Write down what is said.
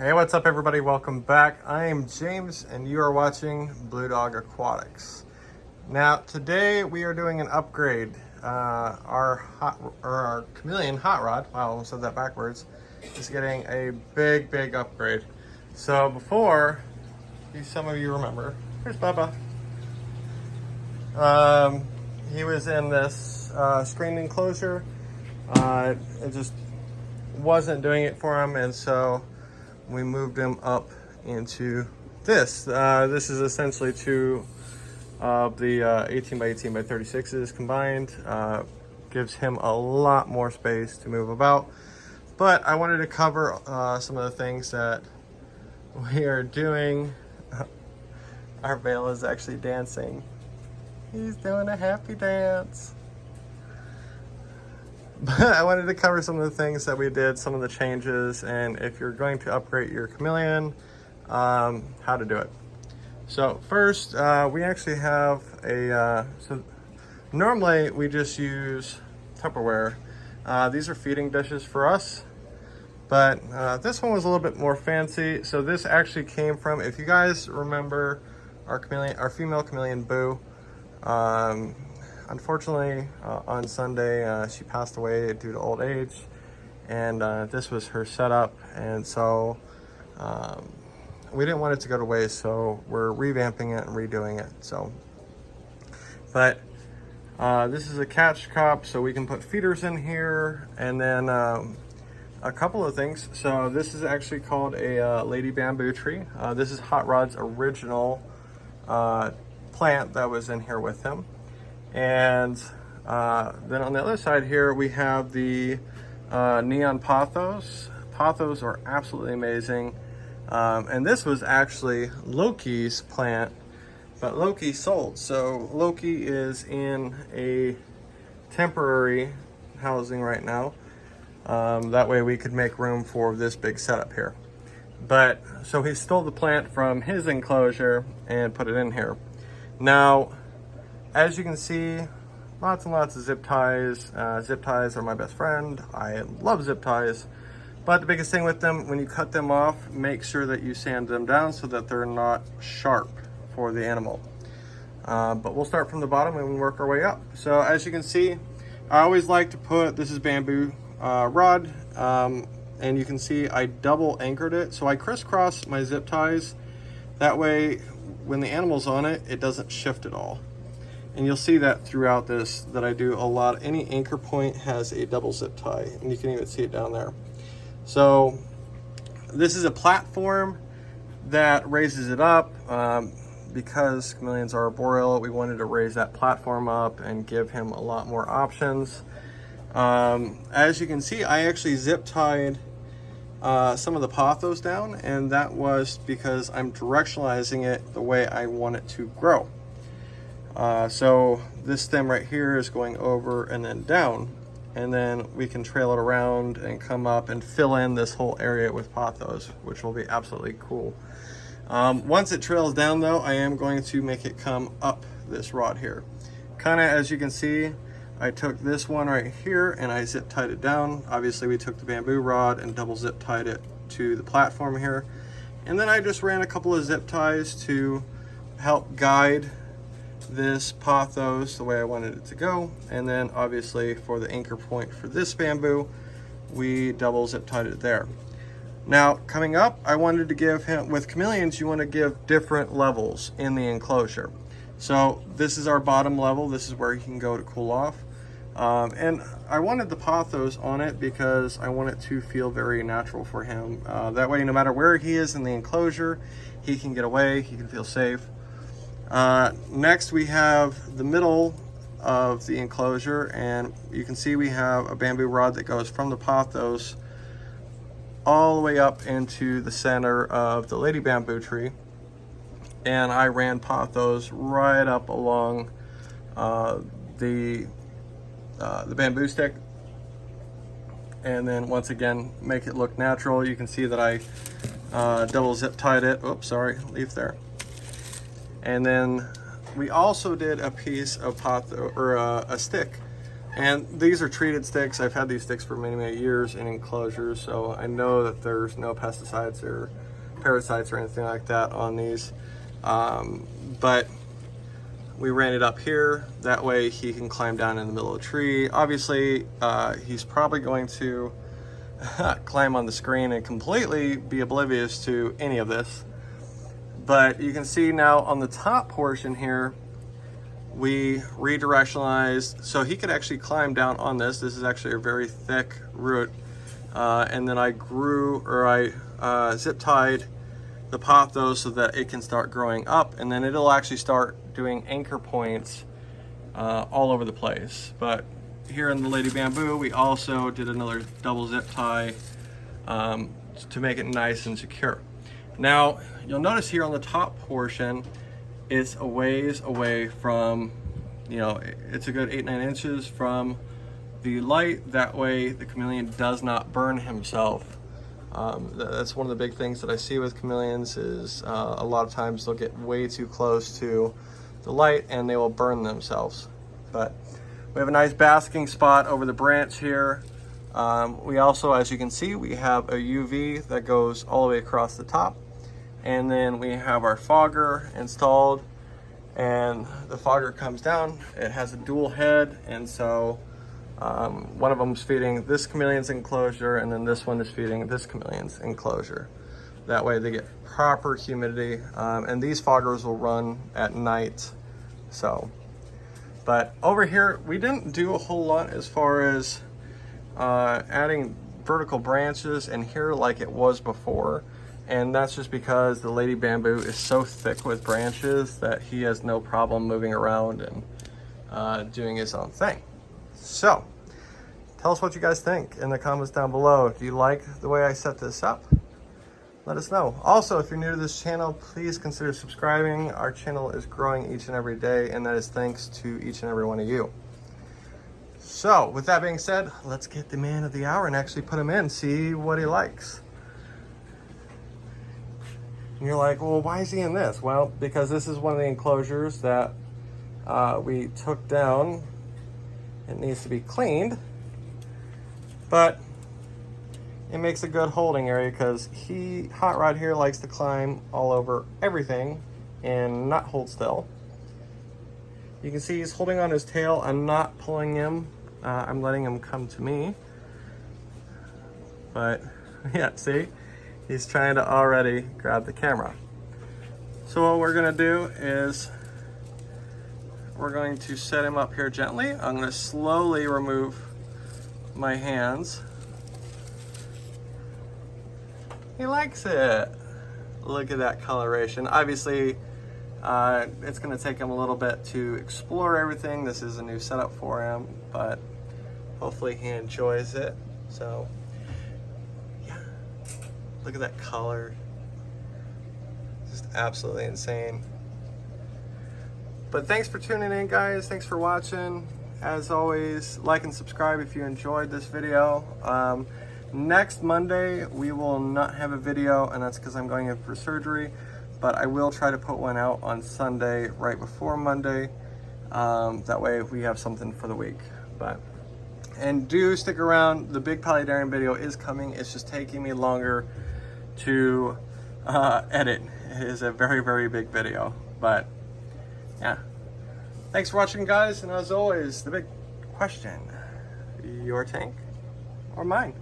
Hey, what's up everybody? Welcome back. I am James and you are watching Blue Dog Aquatics. Now today we are doing an upgrade. Our Chameleon hot rod, wow, I almost said that backwards, is getting a big upgrade. So before, some of you remember, here's Bubba. He was in this screened enclosure. It just wasn't doing it for him, and so we moved him up into this. This is essentially two of the 18 by 18 by 36s combined. Gives him a lot more space to move about. But I wanted to cover some of the things that we are doing. Our veil is actually dancing. He's doing a happy dance. But I wanted to cover some of the things that we did, some of the changes, and if you're going to upgrade your Chameleon, how to do it. So first, we actually have so normally we just use Tupperware. These are feeding dishes for us, but this one was a little bit more fancy. So this actually came from, if you guys remember, our female Chameleon Boo. Unfortunately, on Sunday, she passed away due to old age, and this was her setup, and so we didn't want it to go to waste, so we're revamping it and redoing it. So, but this is a catch cup, so we can put feeders in here, and then a couple of things. So this is actually called a lady bamboo tree. This is Hot Rod's original plant that was in here with him. And then on the other side here, we have the neon pothos. Pothos are absolutely amazing. And this was actually Loki's plant, but Loki sold. So Loki is in a temporary housing right now. That way we could make room for this big setup here. But so he stole the plant from his enclosure and put it in here. Now, as you can see, lots and lots of zip ties. Zip ties are my best friend. I love zip ties. But the biggest thing with them, when you cut them off, make sure that you sand them down so that they're not sharp for the animal. But we'll start from the bottom and work our way up. So as you can see, I always like to put, this is bamboo rod, and you can see I double anchored it. So I crisscross my zip ties. That way, when the animal's on it, it doesn't shift at all. And you'll see that throughout this, that I do a lot. Any anchor point has a double zip tie, and you can even see it down there. So this is a platform that raises it up. Because chameleons are arboreal, we wanted to raise that platform up and give him a lot more options. As you can see, I actually zip tied some of the pothos down, and that was because I'm directionalizing it the way I want it to grow. So this stem right here is going over and then down, and then we can trail it around and come up and fill in this whole area with pothos, which will be absolutely cool. Once it trails down though, I am going to make it come up this rod here. Kind of as you can see, I took this one right here and I zip tied it down. Obviously we took the bamboo rod and double zip tied it to the platform here. And then I just ran a couple of zip ties to help guide this pothos the way I wanted it to go. And then obviously for the anchor point for this bamboo, we double zip tied it there. Now coming up, I wanted to give him, with chameleons you want to give different levels in the enclosure. So this is our bottom level. This is where he can go to cool off. And I wanted the pothos on it because I want it to feel very natural for him. That way, no matter where he is in the enclosure, he can get away, he can feel safe. Next we have the middle of the enclosure, and you can see we have a bamboo rod that goes from the pothos all the way up into the center of the lady bamboo tree. And I ran pothos right up along the bamboo stick, and then once again make it look natural. You can see that I double zip tied it. Oops, sorry, leaf there. And then we also did a piece of pothos, or a stick And these are treated sticks. I've had these sticks for many, many years in enclosures, so I know that there's no pesticides or parasites or anything like that on these. But we ran it up here. That way he can climb down in the middle of the tree. Obviously, he's probably going to climb on the screen and completely be oblivious to any of this. But you can see now on the top portion here, we redirectionalized so he could actually climb down on this. This is actually a very thick root. And then I zip tied the pothos so that it can start growing up, and then it'll actually start doing anchor points all over the place. But here in the Lady Bamboo, we also did another double zip tie to make it nice and secure. Now, you'll notice here on the top portion, it's a ways away from, it's a good 8-9 inches from the light. That way the chameleon does not burn himself. That's one of the big things that I see with chameleons is a lot of times they'll get way too close to the light and they will burn themselves. But we have a nice basking spot over the branch here. We also, as you can see, we have a UV that goes all the way across the top. And then we have our fogger installed, and the fogger comes down. It has a dual head, and so one of them is feeding this chameleon's enclosure, and then this one is feeding this chameleon's enclosure. That way they get proper humidity, and these foggers will run at night. So, but over here, we didn't do a whole lot as far as adding vertical branches in here like it was before. And that's just because the Lady Bamboo is so thick with branches that he has no problem moving around and doing his own thing. So, tell us what you guys think in the comments down below. Do you like the way I set this up? Let us know. Also, if you're new to this channel, please consider subscribing. Our channel is growing each and every day, and that is thanks to each and every one of you. So, with that being said, let's get the man of the hour and actually put him in, see what he likes. And you're like, well, why is he in this? Well, because this is one of the enclosures that we took down. It needs to be cleaned, but it makes a good holding area because Hot Rod here likes to climb all over everything and not hold still. You can see he's holding on his tail. I'm not pulling him. I'm letting him come to me. But yeah, see? He's trying to already grab the camera. So what we're gonna do is we're going to set him up here gently. I'm gonna slowly remove my hands. He likes it. Look at that coloration. Obviously, it's gonna take him a little bit to explore everything. This is a new setup for him, but hopefully he enjoys it. So, yeah, look at that color. Just absolutely insane. But thanks for tuning in, guys. Thanks for watching. As always, like and subscribe if you enjoyed this video. Next Monday, we will not have a video, and that's because I'm going in for surgery. But I will try to put one out on Sunday, right before Monday. That way we have something for the week. And do stick around. The big paludarium video is coming. It's just taking me longer to edit. It is a very, very big video. But yeah. Thanks for watching, guys. And as always, the big question, your tank or mine?